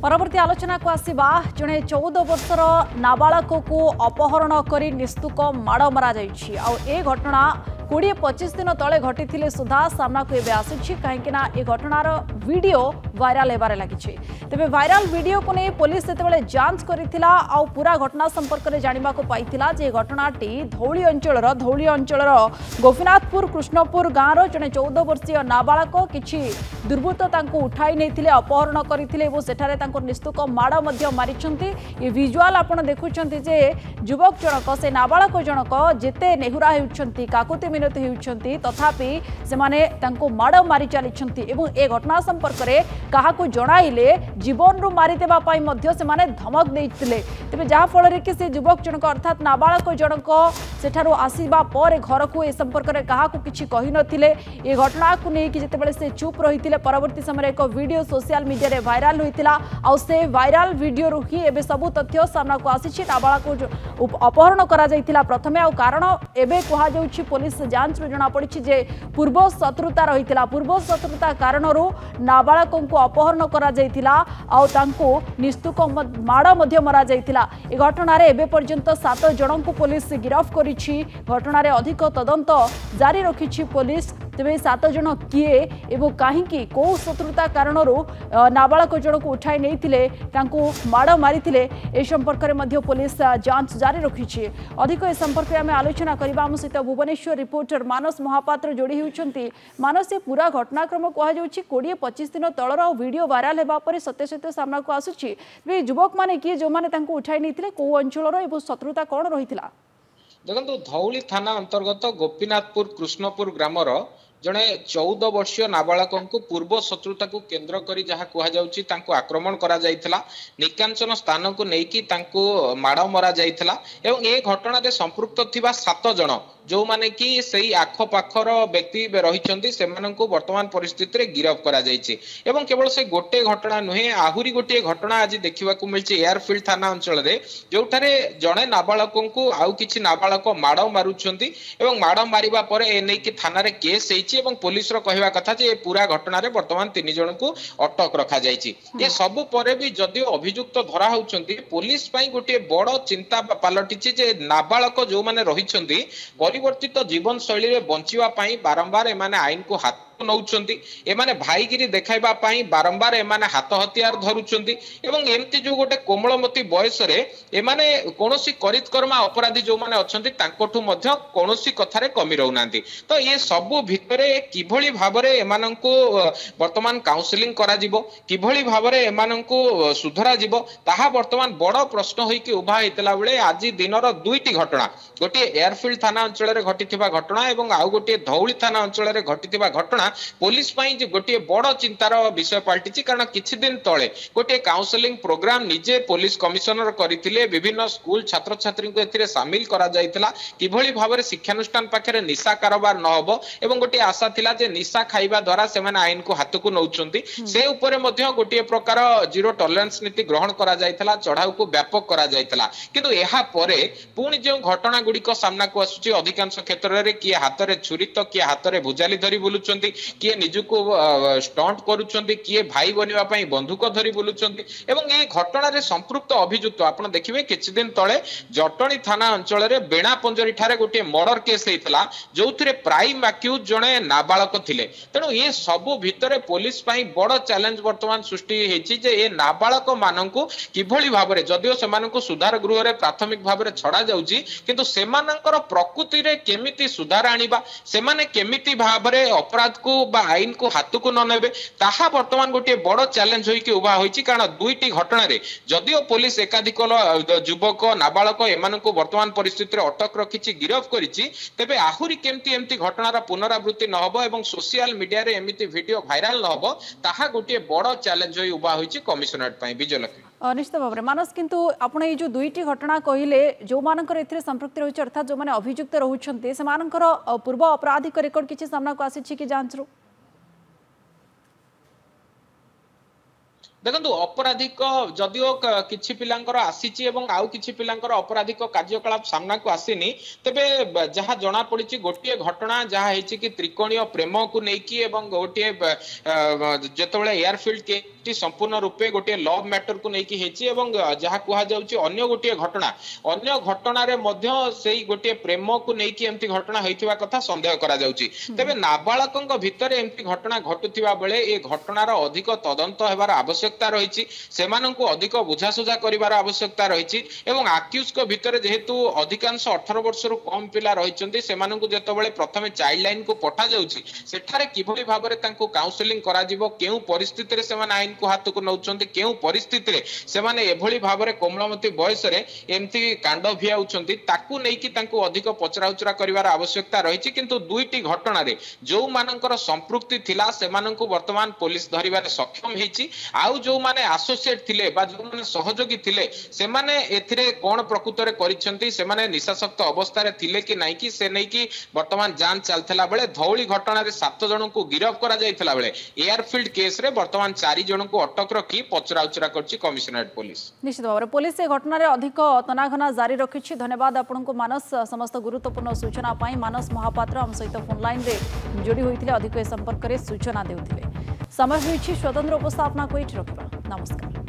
परवर्ती आलोचना को आसिबा जड़े 14 वर्षर नाबालक को अपहरण कर निस्तुक माड़ मरा ए घटना 20-25 दिन तले घटी सुधा सामना को आसी कहीं घटनार वीडियो वायरल होबार लगी तेज वायरल वीडियो को नहीं पुलिस जिते जांच करथिला आउ पूरा घटना संपर्क में जाना पाइथिला जे घटनाटी धौली अंचल गोपीनाथपुर कृष्णपुर गाँव जड़े 14 वर्षीय नाबालक किछि दुर्बृत्त उठाई नहीं अपहरण करते निस्तुक माड़ मारी ये विजुआल आप देखुं जे युवक जनक से नाबालक जनक जिते नेहुरा होती काकुति मिनति होती तथापि से माड़ मारी चली ए घटना संपर्क में क्या जणाइले जीवन रु मारिदेवा से धमक देते तेज जहाँफल कि से युवक जनक अर्थात नाबालक जनक सेठारु आसीबा पर घर को ए संपर्क में क्या किसी कही नथिले ए घटना को लेकिन जितेबाला से चुप रही परवर्ती समय एक वीडियो सोशल मीडिया रे वायरल होता आउ से वायरल वीडियो रु ही एबे सबु तथ्य सामना को आसी नाबालक अपहरण करा जायतिला प्रथमे आ कारण एबे कहा जाउछि पुलिस जांच रो जना पड़ी जे पूर्व शत्रुता रहितिला पूर्व शत्रुता कारण रो नाबालक को अपहरण करा जायतिला आउ तांको निस्तुक माड़ मध्य मरा जायतिला ए घटना रे एबे पर्यंत 7 जन को पुलिस गिरफ्त करिछि घटना रे अधिक तदंत जारी रखिछि पुलिस तेज 7 जन किए एवं कहीं कौ शत्रुता कारण नाबालक जन को उठाई नहीं माड़ मारी ए संपर्क में पुलिस जांच जारी रखी अधिक ए संपर्क में आम आलोचना करबा आम सहित भुवनेश्वर रिपोर्टर मानस महापात्र जोड़ी होती मानस ये पूरा घटनाक्रम कहुच्छी 20-25 दिन तलर वीडियो वायरल होगा सत्य सत्य सामना को आसूची युवक मैंने किए जो मैंने उठाई नहीं कौ अंचल शत्रुता कौन रही देखो धौली थाना अंतर्गत गोपीनाथपुर कृष्णपुर ग्रामर जड़े 14 वर्षीय नाबालक को पूर्व शत्रुता को केन्द्र करी जहाँ कहुच्छी आक्रमण करा जायथिला निकांचन स्थान को लेकिन माड़ मरा जायथिला एवं ए घटना रे संपृक्त थिबा 7 जन जो माने कि सही आखपाखर व्यक्ति रही से वर्तमान परिस्थिति रे गिरफ करा जायछि एवं केवल से गोटे घटना नुहे आहुरी गोटे घटना आज देखा मिलछि एयरफील्ड थाना अंचल रे जोठारे जड़े नाबालक को आउ किछि नाबालक माड़ मारुछंती एवं माड़ मारिबा परे ए नै कि थाना रे केस हेछि एवं पुलिस रो कहवा कथा जे पूरा घटना रे वर्तमान 3 जन को अटक रखा जायछि ए सब परे भी जदि अभियुक्त धरा होउछंती पुलिस पई गोटे बड़ चिंता पालटिछि जे नाबालक जो माने रहिछंती परिवर्तित जीवन शैली रे बंचिवा पई बारंबार एमाने आईन को हाथ नौचंती एमाने भाईगिरी देखाइबा पई बारंबार एमाने हाथ हथियार धरुचंती एवं एमती जो गोटे कोमलमती बयस रे एमाने कोनोसी करितकर्मा अपराधी जो माने अछंती तांकोठु मध्य कोनोसी कथारे कमी रहउनांती तो ये सब भितरे किभली भाबरे एमानंको वर्तमान काउंसलिंग करा जिवो किभली भाबरे एमानंको सुधरा जिवो ताहा वर्तमान बड़ प्रश्न होई कि उभा हेतला बेले आज दिनर दुईटी घटना गोटे एयरफील्ड थाना अंचल रे घटिथिबा घटना एवं आउ गोटे धौली थाना अंचल रे घटिथिबा घटना पुलिस गोटे बड़ चिंतार विषय पलटि कारण किछि दिन तले गोटे काउंसलिंग प्रोग्राम निजे पुलिस कमिशनर करथिले विभिन्न स्कूल छात्र छात्री को एथिरे शामिल करा जायतिला किभली भाबरे शिक्षानुष्ठान पाखरे निशा कारोबार न होबो एवं गोटे आशा थिला जे निशा खाइबा द्वारा सेमाने आईन को हाथ को नौचंती से ऊपर मध्य गोटे प्रकार जीरो टॉलरेंस नीति ग्रहण करा जायतिला चढ़ाऊ को व्यापक करा जायतिला किंतु एहा परे पुणी जो घटना गुड़िक सामना को आसुची अधिकांश क्षेत्र रे किए हाथ रे छुरी तो किए हाथ रे भुजाली धरी बुलुचंती किए निजुको स्टंट करूचंती किए भाई बनिवा पई बंदूक धरी बुलुचंती एवं ए घटना रे संपृक्त अभियुक्त आपण देखिबे किछि दिन तळे जटणी थाना अंचल रे बेणा पंजरी ठारे गोटे मर्डर केस हेतला जोथिरे प्राइम अक्यूज जणे नाबालक थिले तेणु ए सब भितरे पुलिस पई बड़ चैलेंज वर्तमान सृष्टि हेछि जे ए नाबालक माननकु किभली भाबरे जदियो सेमानकु सुधार गृह रे प्राथमिक भाबरे छडा जाउची किंतु सेमानकर प्रकृति रे केमिति सुधार आनिबा सेमाने केमिति भाबरे अपराध को आईन को हाथ को न नेबे ताहा वर्तमान गोटे बड़ चैलेंज होइके उभा होइछि कारण दुईटी घटना रे जदियो पुलिस एकाधिक युवक नाबालक एमानकु वर्तमान परिस्थिति रे अटक रखिछि गिरफ करिछि तेबे आहुरी केमती एमती घटनार पुनरावृत्ति न होबो एवं सोशल मीडिया रे एमिति वीडियो वायरल न होबो ताहा गोटे बड़ चैलेंज होई उभा होइछि कमिशनरेट पई विजयलक्ष्मी निश्चित भाव में मानस किंतु आपण ये जो दुईटी घटना कहले जो मानकर एथिरे संपृक्ति रही अर्थात जो माने अभियुक्त रहउछन्ते से मानकर पूर्व आपराधिक रेकर्ड किछि सामना को आसी कि जांच रो देखो अपराधिक जदिओ किछि पिलांकर आसीची एवं आउ किछि पिलांकर अपराधिक कार्यकलाप सामना को आसीनी तेबे जहा जना पड़िछि गोटिए घटना जहा हेछि कि त्रिकोणीय प्रेम को नेकी एवं गोटिए जेतबेले एयरफील्ड के संपूर्ण रूपे गोटिए लव मैटर को नेकी हेछि एवं जहा कुहा जाउछि अन्य गोटिए घटना रे मध्य सेही गोटिए प्रेम को नेकी एमती घटना हेतिबा कथा संदेह करा जाउछि तेबे नाबालकक भितर एमती घटना घटुथिबा बेले ए घटनार अधिक तदंत हेबार आवश्यकता रही सेमानंकु अधिक बुझासुझा करिवार आवश्यकता रही एवं आक्यूज को भितर जेहेतु अधिकांश 18 वर्ष रु कम पिला रहिचंती सेमानंकु जेतबेले प्रथमे चाइल्ड लाइन को पठा जाउछि सेठारे किभली भाबरे तांको काउंसलिंग करा जिवो केउ परिस्थिति रे सेमान आइन को हाथ को नउचंती केउ परिस्थिति रे सेमाने एभली भाबरे कोमलमती बयस रे एमती कांड भियाउचंती ताकू नेकी तांको अधिक पचराउचरा करिवार आवश्यकता रही किंतु दुईटी घटना रे जो मानकर संपृक्ति थिला सेमानंकु वर्तमान पुलिस धरिबारे सक्षम हेछि आउ जो माने एसोसिएट थिले बा जो माने सहयोगी थिले से माने एथिरे कोन प्रकृत रे करिसंती से माने निशासक्त अवस्था रे थिले कि नाही कि से नै कि वर्तमान जांच चलथला बेले धौली घटना रे 7 जन को गिरफ्त करा जायथला बेले एयरफील्ड केस रे वर्तमान 4 जन को अटक रखी पचराउचरा करछि कमिशनरेट पुलिस। निश्चित भाव पुलिस ए घटना रे अधिक तनाघना जारी रखिछि। धन्यवाद आपनको मानस समस्त गुरुत्वपूर्ण सूचना पाई। मानस महापात्र हम सहित फोन लाइन रे जोड़ी होइथिले अधिक ए संपर्क रे सूचना देउथिले। समय होइछि स्वतंत्र उपस्थापना को एठी रखिबा। नमस्कार।